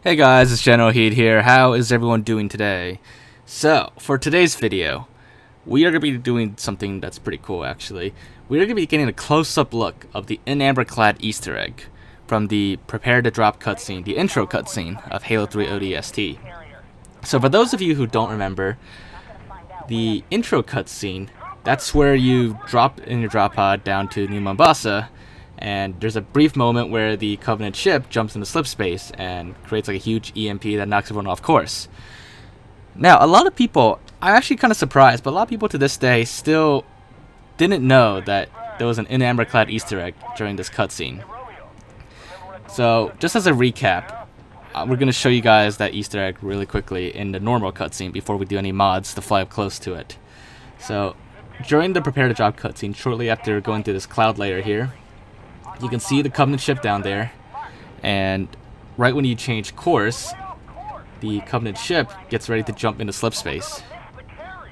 Hey guys, it's Generalkidd here. How is everyone doing today? So, for today's video, we are going to be doing something that's pretty cool actually. We are going to be getting a close-up look of the In Amber Clad Easter egg from the Prepare to Drop cutscene, the intro cutscene of Halo 3 ODST. So for those of you who don't remember, the intro cutscene, that's where you drop in your drop pod down to New Mombasa, and there's a brief moment where the Covenant ship jumps into slipspace and creates like a huge EMP that knocks everyone off course. Now, a lot of people, I'm actually kind of surprised, but a lot of people to this day still didn't know that there was an In Amber Clad Easter egg during this cutscene. So, just as a recap, we're going to show you guys that Easter egg really quickly in the normal cutscene before we do any mods to fly up close to it. So, during the Prepare to Drop cutscene, shortly after going through this cloud layer here, you can see the Covenant ship down there, and right when you change course, the Covenant ship gets ready to jump into slipspace.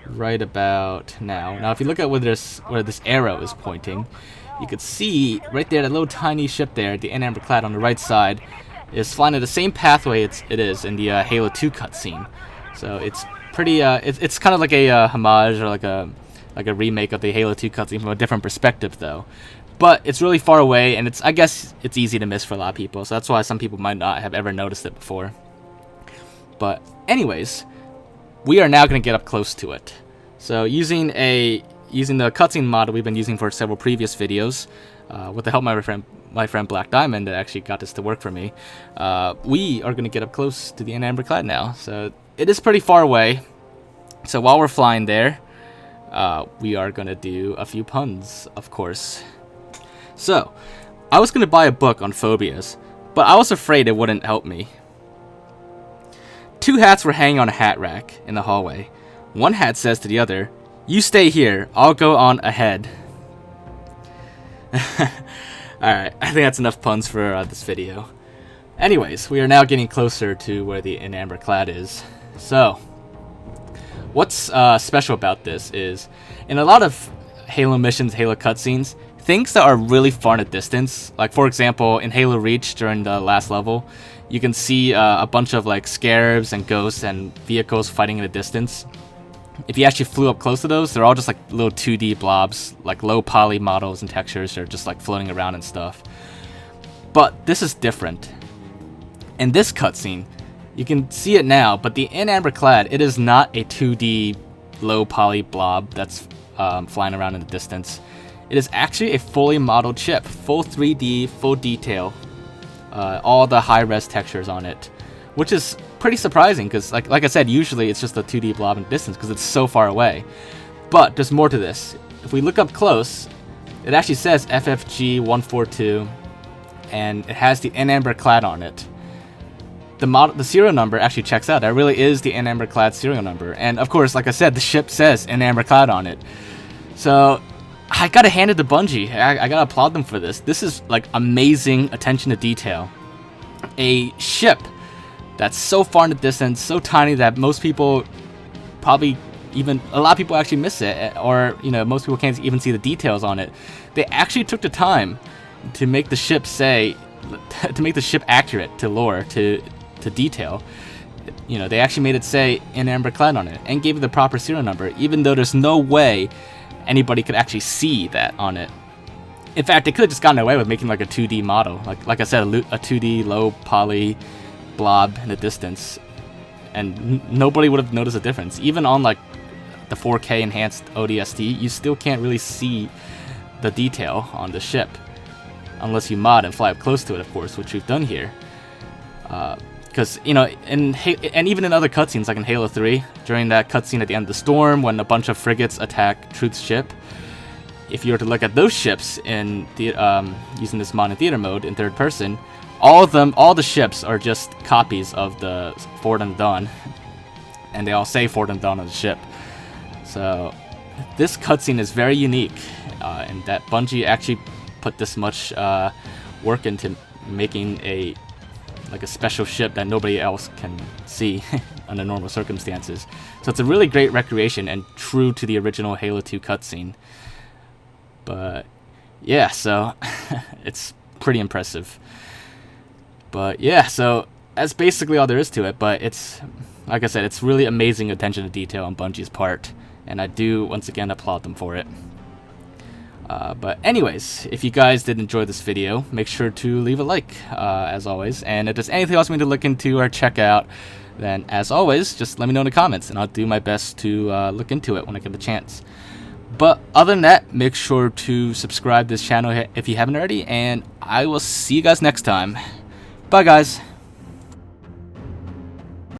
Right about now. Now, if you look at where this arrow is pointing, you can see right there that little tiny ship there, the In Amber Clad on the right side, is flying at the same pathway it is in the Halo 2 cutscene. So it's pretty. It's kind of like a homage or like a remake of the Halo 2 cutscene from a different perspective, though. But it's really far away, and I guess it's easy to miss for a lot of people, so that's why some people might not have ever noticed it before. But anyways, we are now going to get up close to it. So using the cutscene model we've been using for several previous videos, with the help of my friend Black Diamond that actually got this to work for me, we are going to get up close to the In Amber Clad now. So it is pretty far away. So while we're flying there, we are going to do a few puns, of course. So, I was going to buy a book on phobias, but I was afraid it wouldn't help me. Two hats were hanging on a hat rack in the hallway. One hat says to the other, "You stay here, I'll go on ahead." Alright, I think that's enough puns for this video. Anyways, we are now getting closer to where the In Amber Clad is. So, what's special about this is, in a lot of Halo missions, Halo cutscenes, things that are really far in the distance, like for example in Halo Reach during the last level, you can see a bunch of like scarabs and ghosts and vehicles fighting in the distance. If you actually flew up close to those, they're all just like little 2D blobs, like low poly models and textures. They're just like floating around and stuff. But this is different. In this cutscene, you can see it now, but the In Amber Clad, it is not a 2D low poly blob that's flying around in the distance. It is actually a fully modeled ship, full 3D, full detail, all the high-res textures on it, which is pretty surprising because, like I said, usually it's just a 2D blob in distance because it's so far away. But there's more to this. If we look up close, it actually says FFG 142, and it has the In Amber Clad on it. The serial number actually checks out. That really is the In Amber Clad serial number, and of course, like I said, the ship says In Amber Clad on it. So I gotta hand it to Bungie. I gotta applaud them for this. This is like amazing attention to detail. A ship that's so far in the distance, so tiny that most people probably a lot of people actually miss it, or most people can't even see the details on it. They actually took the time to make the ship accurate to lore, to detail. They actually made it say In Amber Clad on it and gave it the proper serial number, even though there's no way anybody could actually see that on it. In fact, they could have just gotten away with making like a 2D model, like I said, a 2D low poly blob in the distance, and nobody would have noticed a difference. Even on like the 4K enhanced ODST, you still can't really see the detail on the ship unless you mod and fly up close to it, of course, which we've done here. Because and even in other cutscenes, like in Halo 3, during that cutscene at the end of the storm, when a bunch of frigates attack Truth's ship, if you were to look at those ships in using this mod in theater mode in third person, all the ships are just copies of the Forward and Dawn, and they all say Forward and Dawn on the ship. So this cutscene is very unique, in that Bungie actually put this much work into making a special ship that nobody else can see under normal circumstances. So it's a really great recreation and true to the original Halo 2 cutscene. But yeah, so it's pretty impressive. But yeah, so that's basically all there is to it. But it's, like I said, it's really amazing attention to detail on Bungie's part, and I do once again applaud them for it. But anyways, if you guys did enjoy this video, make sure to leave a like, as always. And if there's anything else we need to look into or check out, then as always, just let me know in the comments, and I'll do my best to look into it when I get the chance. But other than that, make sure to subscribe to this channel if you haven't already, and I will see you guys next time. Bye, guys.